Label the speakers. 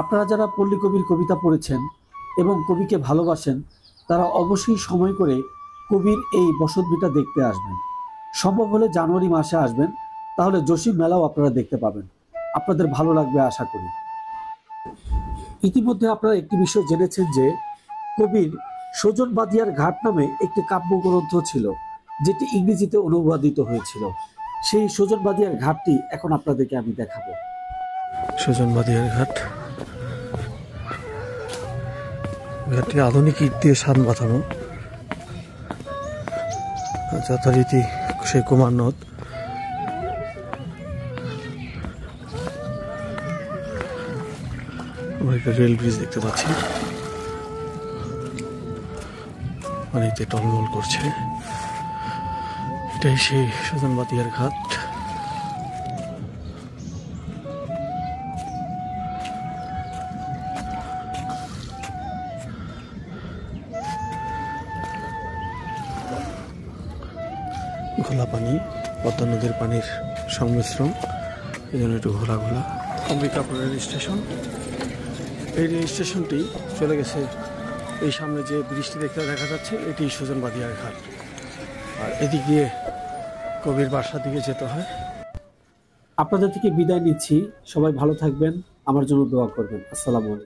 Speaker 1: আপনারা যারা পল্লী কবির কবিতা পড়েছেন এবং কবিকে ভালোবাসেন, তারা অবশ্যই সময় করে কবির এই বসতভিটা দেখতে আসবেন। সম্ভব হলে জানুয়ারি মাসে আসবেন, তাহলে জসিম মেলাও আপনারা দেখতে পাবেন। আপনাদের ভালো লাগবে আশা করি। ইতিমধ্যে আপনারা একটি বিষয় জেনেছেন যে কবির সজন বাদিয়ার ঘাট নামে একটি কাব্যগ্রন্থ ছিল, যেটি ইংরেজিতে অনুবাদিত হয়েছিল। সেই সজন বাদিয়ার ঘাটটি এখন আপনাদেরকে আমি দেখাবো।
Speaker 2: সজন বাদিয়ার ঘাট, ঘাটটি আধুনিক ইট দিয়ে সান বাঁধানো, যথারীতি সেই কুমার নদ। আমরা একটা রেল ব্রিজ দেখতে পাচ্ছি, পানিতে টলমল করছে। এটাই সেই সজন বাদিয়ার ঘাট। ঘোলা পানি, পদ্মা নদীর পানির সংমিশ্রণ, এই জন্য একটু ঘোলা ঘোলা। Ambikapur rail station. এই রেল স্টেশনটি চলে গেছে, এই সামনে যে ব্রিজটি দেখা যাচ্ছে এটি সজন বাদিয়ার ঘাট। আর এদিক দিয়ে কবির বাসার দিকে যেতে হয়।
Speaker 1: আপনাদের থেকে বিদায় নিচ্ছি। সবাই ভালো থাকবেন, আমার জন্য দোয়া করবেন। আসসালামু আলাইকুম।